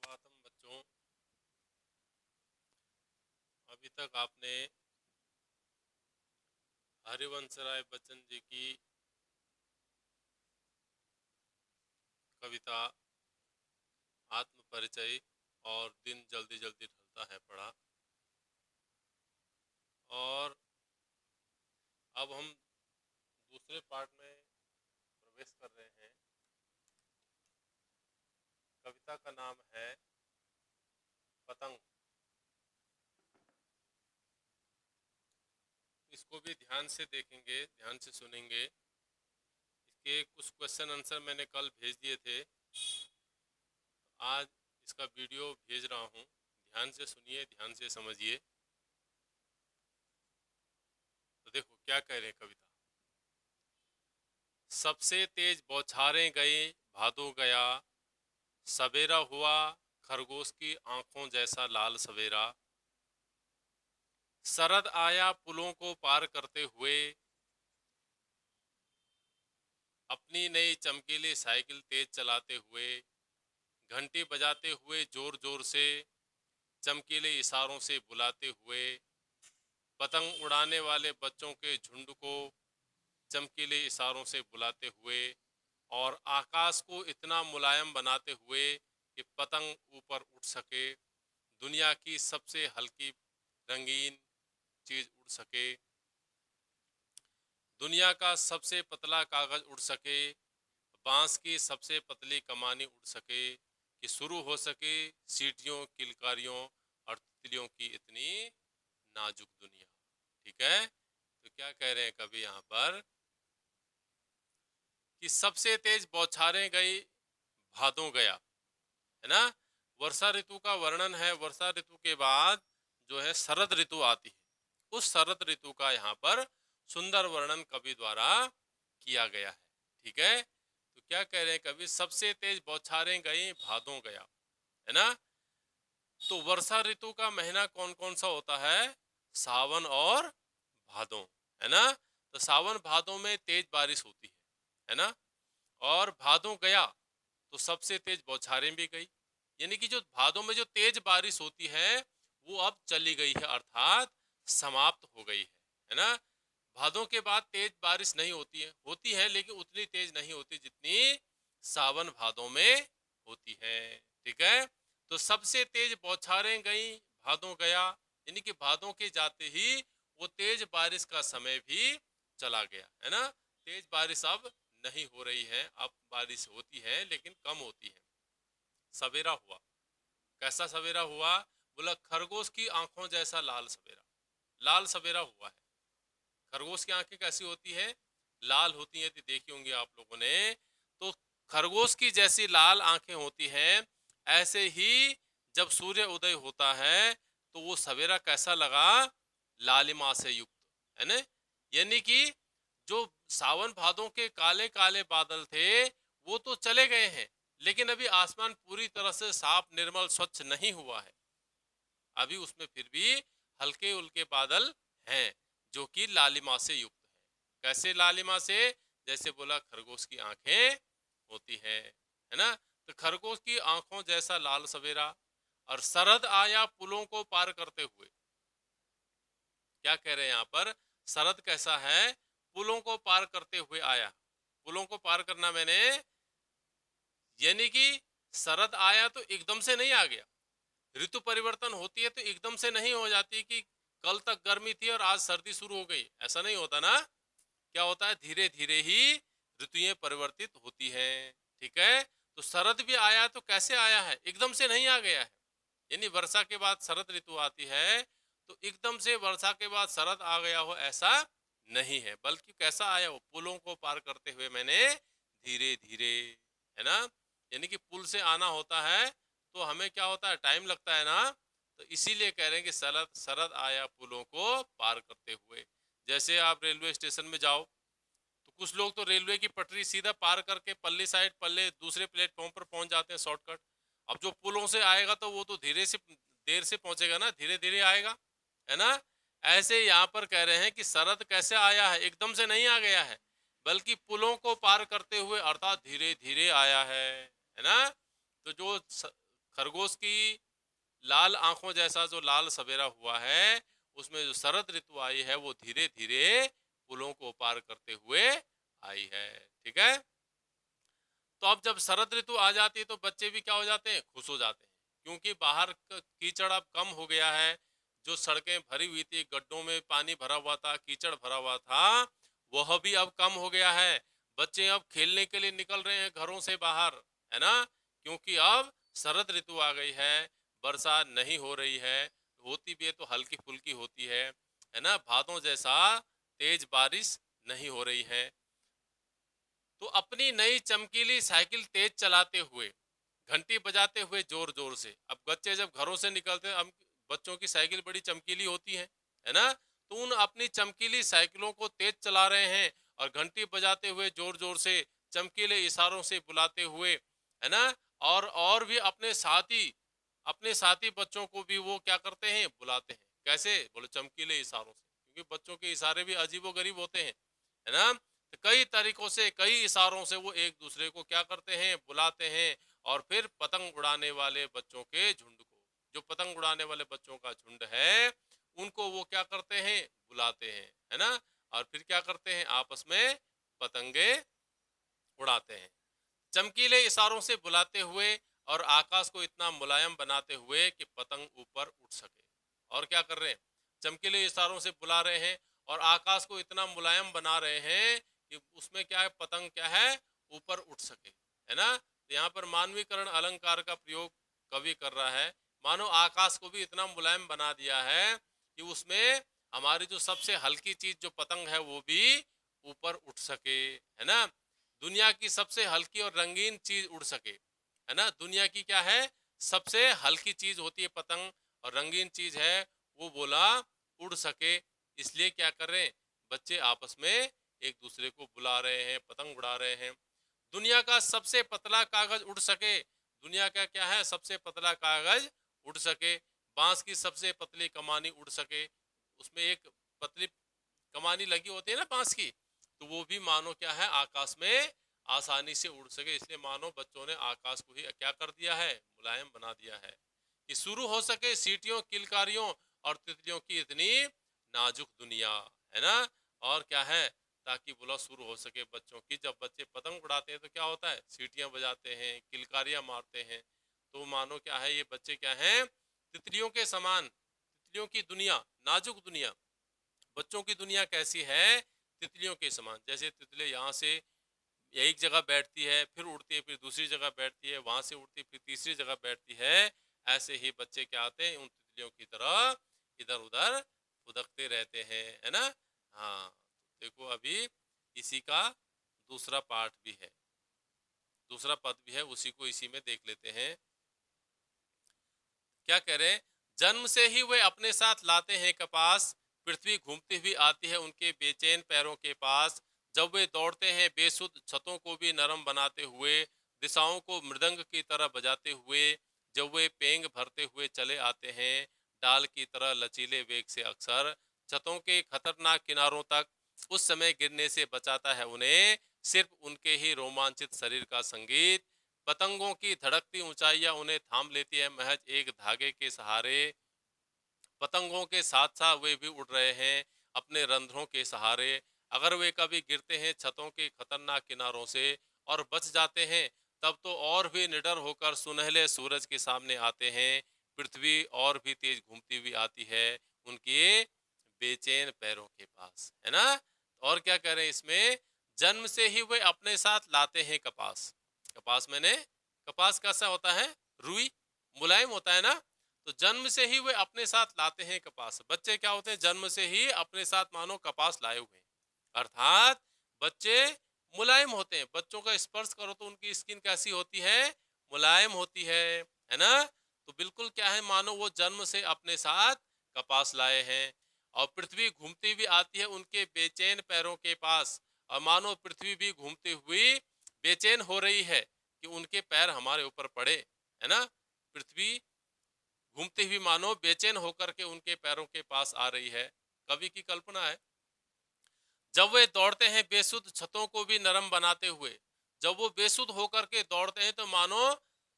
सुप्रभातम बच्चों। अभी तक आपने हरिवंश राय बच्चन जी की कविता आत्म परिचय और दिन जल्दी जल्दी ढलता है पढ़ा। और अब हम दूसरे पार्ट में प्रवेश कर रहे हैं। कविता का नाम है पतंग। इसको भी ध्यान से देखेंगे, ध्यान से सुनेंगे। इसके कुछ क्वेश्चन आंसर मैंने कल भेज दिए थे, आज इसका वीडियो भेज रहा हूँ। ध्यान से सुनिए, ध्यान से समझिए। तो देखो क्या कह रहे हैं कविता। सबसे तेज बौछारें गए, भादो गया, सवेरा हुआ खरगोश की आंखों जैसा लाल सवेरा। शरद आया पुलों को पार करते हुए, अपनी नई चमकीली साइकिल तेज चलाते हुए, घंटी बजाते हुए जोर जोर से, चमकीले इशारों से बुलाते हुए, पतंग उड़ाने वाले बच्चों के झुंड को चमकीले इशारों से बुलाते हुए, और आकाश को इतना मुलायम बनाते हुए कि पतंग ऊपर उठ सके, दुनिया की सबसे हल्की रंगीन चीज उड़ सके, दुनिया का सबसे पतला कागज उड़ सके, बांस की सबसे पतली कमानी उड़ सके, कि शुरू हो सके सीटियों, किलकारियों और तितलियों की इतनी नाजुक दुनिया। ठीक है। तो क्या कह रहे हैं कवि यहाँ पर कि सबसे तेज बौछारें गई, भादों गया, है ना। वर्षा ऋतु का वर्णन है। वर्षा ऋतु के बाद जो है शरद ऋतु आती है। उस शरद ऋतु का यहाँ पर सुंदर वर्णन कवि द्वारा किया गया है। ठीक है। तो क्या कह रहे हैं कवि, सबसे तेज बौछारें गई, भादों गया, है ना। तो वर्षा ऋतु का महीना कौन कौन सा होता है? सावन और भादों, है ना। तो सावन भादों में तेज बारिश होती है ना। और भादों गया तो सबसे तेज बौछारें भी गई। यानी कि जो भादों में जो तेज बारिश होती है वो अब चली गई है, अर्थात समाप्त हो गई है ना। भादों के बाद तेज बारिश नहीं होती है, होती है लेकिन उतनी तेज नहीं होती जितनी सावन भादों में होती है। ठीक है। तो सबसे तेज बौछारें गई, भादों गया, यानी कि भादों के जाते ही वो तेज बारिश का समय भी चला गया, है ना। तेज बारिश अब नहीं हो रही है, अब बारिश होती है लेकिन कम होती है। सवेरा हुआ। कैसा सवेरा हुआ? बोला खरगोश की आंखों जैसा लाल सवेरा। लाल सवेरा हुआ है। खरगोश की आंखें कैसी होती है? लाल होती हैं, तो देखी होंगी आप लोगों ने। तो खरगोश की जैसी लाल आंखें होती हैं। ऐसे ही जब सूर्य उदय होता है तो वो सवेरा कैसा लगा? लालिमा से युक्त, है ना। यानी कि जो सावन भादों के काले काले बादल थे वो तो चले गए हैं, लेकिन अभी आसमान पूरी तरह से साफ निर्मल स्वच्छ नहीं हुआ है। अभी उसमें फिर भी हल्के उल्के बादल हैं जो कि लालिमा से युक्त है। कैसे लालिमा से? जैसे बोला खरगोश की आंखें होती है ना। तो खरगोश की आंखों जैसा लाल सवेरा। और शरद आया पुलों को पार करते हुए। क्या कह रहे हैं यहाँ पर? शरद कैसा है? पुलों को पार करते हुए आया। पुलों को पार करना मैंने, यानी कि शरद आया तो एकदम से नहीं आ गया। ऋतु परिवर्तन होती है तो एकदम से नहीं हो जाती कि कल तक गर्मी थी और आज सर्दी शुरू हो गई, ऐसा नहीं होता ना। क्या होता है, धीरे धीरे ही ऋतुएं परिवर्तित होती हैं। ठीक है। तो शरद भी आया तो कैसे आया है? एकदम से नहीं आ गया है। यानी वर्षा के बाद शरद ऋतु आती है तो एकदम से वर्षा के बाद शरद आ गया हो, ऐसा नहीं है। बल्कि कैसा आया हो? पुलों को पार करते हुए मैंने धीरे धीरे, है ना। यानी कि पुल से आना होता है तो हमें क्या होता है, टाइम लगता है ना। तो इसीलिए कह रहे हैं कि शरद शरद आया पुलों को पार करते हुए। जैसे आप रेलवे स्टेशन में जाओ तो कुछ लोग तो रेलवे की पटरी सीधा पार करके पल्ली साइड, पल्ले दूसरे प्लेटफॉर्म पर पहुंच जाते हैं शॉर्टकट। अब जो पुलों से आएगा तो वो तो धीरे से देर से पहुंचेगा ना, धीरे धीरे आएगा, है ना। ऐसे यहाँ पर कह रहे हैं कि शरद कैसे आया है? एकदम से नहीं आ गया है, बल्कि पुलों को पार करते हुए, अर्थात धीरे धीरे आया है ना। तो जो खरगोश की लाल आंखों जैसा जो लाल सवेरा हुआ है, उसमें जो शरद ऋतु आई है वो धीरे धीरे पुलों को पार करते हुए आई है। ठीक है। तो अब जब शरद ऋतु आ जाती है तो बच्चे भी क्या हो जाते हैं, खुश हो जाते हैं, क्योंकि बाहर कीचड़ अब कम हो गया है। जो सड़कें भरी हुई थी, गड्ढों में पानी भरा हुआ था, कीचड़ भरा हुआ था, वह भी अब कम हो गया है। बच्चे अब खेलने के लिए निकल रहे हैं घरों से बाहर, है ना, क्योंकि अब शरद ऋतु आ गई है। वर्षा नहीं हो रही है, होती भी है तो हल्की फुल्की होती है ना, भादों जैसा तेज बारिश नहीं हो रही है। तो अपनी नई चमकीली साइकिल तेज चलाते हुए, घंटी बजाते हुए जोर जोर से, अब बच्चे जब घरों से निकलते हैं, अब बच्चों की साइकिल बड़ी चमकीली होती है ना, तो उन अपनी चमकीली साइकिलों को तेज चला रहे हैं और घंटी बजाते हुए जोर जोर से, चमकीले इशारों से बुलाते हुए, है ना, और भी अपने साथी बच्चों को भी वो क्या करते हैं, बुलाते हैं। कैसे? बोले चमकीले इशारों से, क्योंकि बच्चों के इशारे भी अजीबोगरीब होते हैं, है ना। तो कई तरीकों से, कई इशारों से वो एक दूसरे को क्या करते हैं, बुलाते हैं। और फिर पतंग उड़ाने वाले बच्चों के झुंड को, जो पतंग उड़ाने वाले बच्चों का झुंड है, उनको वो क्या करते हैं, बुलाते हैं, है ना। और फिर क्या करते हैं, आपस में पतंगे उड़ाते हैं, चमकीले इशारों से बुलाते हुए, और आकाश को इतना मुलायम बनाते हुए कि पतंग ऊपर उठ सके। और क्या कर रहे हैं, चमकीले इशारों से बुला रहे हैं और आकाश को इतना मुलायम बना रहे हैं कि उसमें क्या है, पतंग क्या है, ऊपर उठ सके, है ना। तो यहाँ पर मानवीकरण अलंकार का प्रयोग कवि कर रहा है। मानो आकाश को भी इतना मुलायम बना दिया है कि उसमें हमारी जो सबसे हल्की चीज जो पतंग है वो भी ऊपर उठ सके, है ना। दुनिया की सबसे हल्की और रंगीन चीज उड़ सके, है ना। दुनिया की क्या है, सबसे हल्की चीज होती है पतंग, और रंगीन चीज है वो बोला उड़ सके। इसलिए क्या कर रहे हैं, बच्चे आपस में एक दूसरे को बुला रहे हैं, पतंग उड़ा रहे हैं। दुनिया का सबसे पतला कागज उड़ सके, दुनिया का क्या है, सबसे पतला कागज उड़ सके। बांस की सबसे पतली कमानी उड़ सके, उसमें एक पतली कमानी लगी होती है ना बांस की, तो वो भी मानो क्या है, आकाश में आसानी से उड़ सके। इसलिए मानो बच्चों ने आकाश को ही क्या कर दिया है, मुलायम बना दिया है कि शुरू हो सके सीटियों, किलकारियों और तितलियों की इतनी नाजुक दुनिया, है ना। और क्या है, ताकि बोला शुरू हो सके बच्चों की। जब बच्चे पतंग उड़ाते हैं तो क्या होता है, सीटियां बजाते हैं, किलकारियां मारते हैं, तो मानो क्या है, ये बच्चे क्या हैं, तितलियों के समान, तितलियों की दुनिया, नाजुक दुनिया। बच्चों की दुनिया कैसी है, तितलियों के समान। जैसे तितली यहाँ से एक जगह बैठती है, फिर उड़ती है, फिर दूसरी जगह बैठती है, वहां से उड़ती है, फिर तीसरी जगह बैठती है, ऐसे ही बच्चे क्या आते हैं, उन तितलियों की तरह इधर उधर फुदकते रहते हैं, है ना। हाँ, देखो अभी इसी का दूसरा पार्ट भी है, दूसरा पद भी है, उसी को इसी में देख लेते हैं। क्या कह रहे हैं, जन्म से ही वे अपने साथ लाते हैं कपास, पृथ्वी घूमती हुई आती है उनके बेचैन पैरों के पास। जब वे दौड़ते हैं बेसुध छतों को भी नरम बनाते हुए, दिशाओं को मृदंग की तरह बजाते हुए, जब वे पेंग भरते हुए चले आते हैं डाल की तरह लचीले वेग से, अक्सर छतों के खतरनाक किनारों तक उस समय गिरने से बचाता है उन्हें सिर्फ उनके ही रोमांचित शरीर का संगीत। पतंगों की धड़कती ऊंचाइयां उन्हें थाम लेती है महज एक धागे के सहारे। पतंगों के साथ साथ वे भी उड़ रहे हैं अपने रंध्रों के सहारे। अगर वे कभी गिरते हैं छतों के खतरनाक किनारों से और बच जाते हैं, तब तो और भी निडर होकर सुनहले सूरज के सामने आते हैं। पृथ्वी और भी तेज घूमती हुई आती है उनके बेचैन पैरों के पास, है ना। और क्या कह रहे हैं इसमें, जन्म से ही वे अपने साथ लाते हैं कपास। कपास मैंने, कपास कैसा होता है, रुई, मुलायम होता है ना। तो जन्म से ही वे अपने साथ लाते हैं कपास। बच्चे क्या होते हैं, जन्म से ही अपने साथ मानो कपास लाए हुए हैं, अर्थात बच्चे मुलायम होते हैं। बच्चों का स्पर्श करो तो उनकी स्किन कैसी होती है, मुलायम होती है ना। तो बिल्कुल क्या है, मानो वो जन्म से अपने साथ कपास लाए हैं। और पृथ्वी घूमती हुई आती है उनके बेचैन पैरों के पास, और मानो पृथ्वी भी घूमती हुई बेचैन हो रही है कि उनके पैर हमारे ऊपर पड़े, है ना। पृथ्वी घूमती हुई मानो बेचैन होकर के उनके पैरों के पास आ रही है। कवि की कल्पना है। जब वे दौड़ते हैं बेसुध छतों को भी नरम बनाते हुए, जब वो बेसुध होकर के दौड़ते हैं तो मानो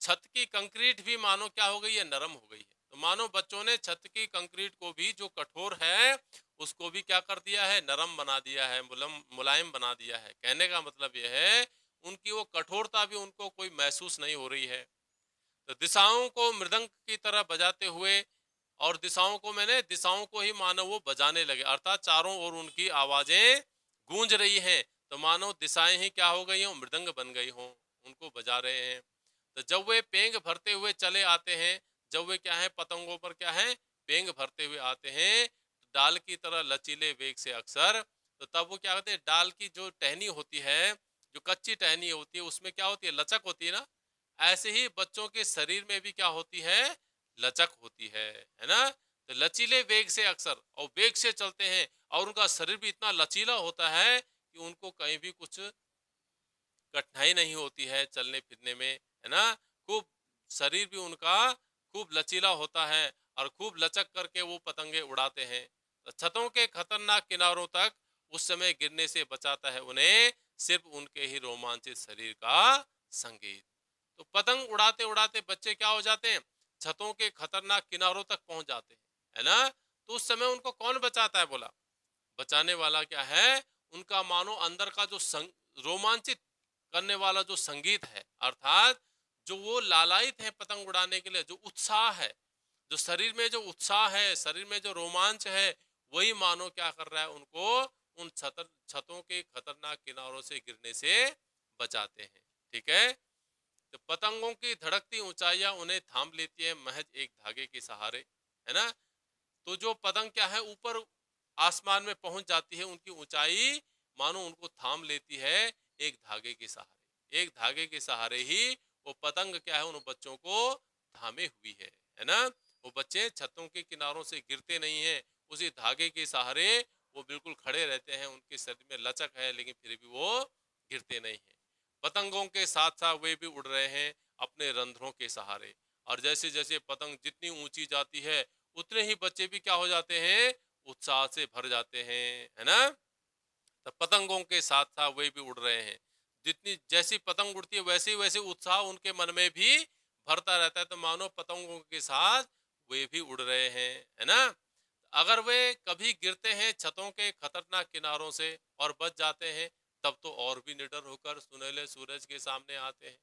छत की कंक्रीट भी मानो क्या हो गई है, नरम हो गई है। तो मानो बच्चों ने छत की कंक्रीट को भी जो कठोर है उसको भी क्या कर दिया है, नरम बना दिया है, मुलायम बना दिया है। कहने का मतलब यह है उनकी वो कठोरता भी उनको कोई महसूस नहीं हो रही है। तो दिशाओं को मृदंग की तरह बजाते हुए, और दिशाओं को मैंने दिशाओं को ही मानो वो बजाने लगे, अर्थात चारों ओर उनकी आवाजें गूंज रही हैं। तो मानो दिशाएं ही क्या हो गई हों, मृदंग बन गई हों, उनको बजा रहे हैं। तो जब वे पेंग भरते हुए चले आते हैं, जब वे क्या है पतंगों पर क्या है पेंग भरते हुए आते हैं, डाल की तरह लचीले वेग से अक्सर, तो तब वो क्या कहते हैं, डाल की जो टहनी होती है, जो कच्ची टहनी होती है उसमें क्या होती है, लचक होती है ना। ऐसे ही बच्चों के शरीर में भी क्या होती है, लचक होती है ना। तो लचीले वेग से अक्सर, और वेग से चलते हैं, और उनका शरीर भी इतना लचीला होता है कि उनको कहीं भी कुछ कठिनाई नहीं होती है चलने फिरने में, है ना। खूब शरीर भी उनका खूब लचीला होता है, और खूब लचक करके वो पतंगे उड़ाते हैं। तो छतों के खतरनाक किनारों तक उस समय गिरने से बचाता है उन्हें सिर्फ उनके ही रोमांचित शरीर का संगीत। तो पतंग उड़ाते उड़ाते बच्चे क्या हो जाते हैं, छतों के खतरनाक किनारों तक पहुंच जाते हैं, है ना। तो उस समय उनको कौन बचाता है, बोला बचाने वाला क्या है, उनका मानो अंदर का जो रोमांचित करने वाला जो संगीत है, अर्थात जो वो लालायित है पतंग उड़ाने के लिए, जो उत्साह है, जो शरीर में जो उत्साह है, शरीर में जो रोमांच है, वही मानो क्या कर रहा है, उनको उन छतों के खतरनाक किनारों से गिरने से बचाते हैं। ठीक है। तो पतंगों की धड़कती ऊंचाइयां उन्हें थाम लेती है महज एक धागे के सहारे, है ना। तो जो पतंग क्या है ऊपर आसमान में पहुंच जाती है, उनकी ऊंचाई मानो उनको थाम लेती है एक धागे के सहारे। एक धागे के सहारे ही वो पतंग क्या है उन बच्चों को थामे हुई है ना। वो बच्चे छतों के किनारों से गिरते नहीं हैं, उसी धागे के सहारे वो बिल्कुल खड़े रहते हैं। उनके शरीर में लचक है लेकिन फिर भी वो गिरते नहीं हैं। पतंगों के साथ साथ वे भी उड़ रहे हैं अपने रंध्रों के सहारे, और जैसे जैसे पतंग जितनी ऊंची जाती है उतने ही बच्चे भी क्या हो जाते हैं, उत्साह से भर जाते हैं, है ना। तो पतंगों के साथ साथ वे भी उड़ रहे हैं, जितनी जैसी पतंग उड़ती है वैसे वैसे उत्साह उनके मन में भी भरता रहता है। तो मानो पतंगों के साथ वे भी उड़ रहे हैं, है ना। अगर वे कभी गिरते हैं छतों के खतरनाक किनारों से और बच जाते हैं, तब तो और भी निडर होकर सुनहले सूरज के सामने आते हैं।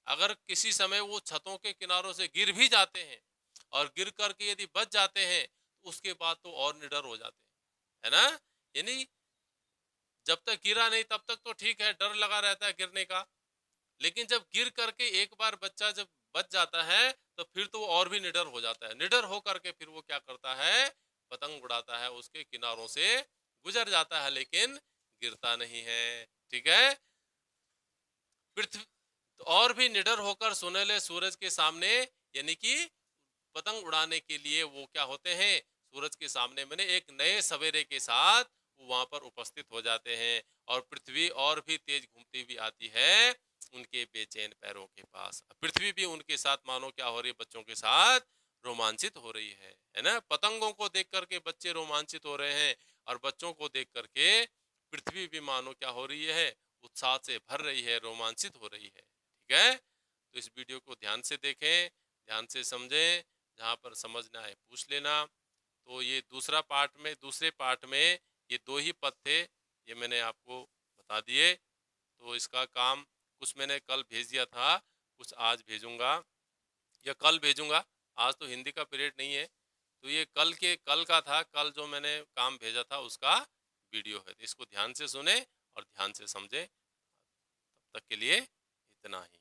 अगर किसी समय वो छतों के किनारों से गिर भी जाते हैं, और गिर करके यदि बच जाते हैं, तो उसके बाद तो और निडर हो जाते हैं, है ना। यानी जब तक गिरा नहीं तब तक तो ठीक है, डर लगा रहता है गिरने का। लेकिन जब गिर करके एक बार बच्चा जब बच जाता है, तो फिर तो वो और भी निडर हो जाता है। निडर हो करके फिर वो क्या करता है, पतंग उड़ाता है, उसके किनारों से गुजर जाता है, लेकिन गिरता नहीं है। ठीक है। पृथ्वी तो और भी निडर होकर सुनहले सूरज के सामने, यानी कि पतंग उड़ाने के लिए वो क्या होते हैं, सूरज के सामने मैंने एक नए सवेरे के साथ वहां पर उपस्थित हो जाते हैं। और पृथ्वी और भी तेज घूमती हुई आती है उनके बेचैन पैरों के पास। पृथ्वी भी उनके साथ मानो क्या हो रही है, बच्चों के साथ रोमांचित हो रही है ना। पतंगों को देख करके बच्चे रोमांचित हो रहे हैं, और बच्चों को देख करके पृथ्वी भी मानो क्या हो रही है, उत्साह से भर रही है, रोमांचित हो रही है। ठीक है। तो इस वीडियो को ध्यान से देखें, ध्यान से समझें, जहाँ पर समझना है पूछ लेना। तो ये दूसरे पार्ट में ये दो ही पद थे, ये मैंने आपको बता दिए। तो इसका काम कुछ मैंने कल भेज दिया था, कुछ आज भेजूंगा या कल भेजूंगा। आज तो हिंदी का पीरियड नहीं है, तो ये कल का था, कल जो मैंने काम भेजा था उसका वीडियो है। तो इसको ध्यान से सुने और ध्यान से समझे। तब तक के लिए इतना ही।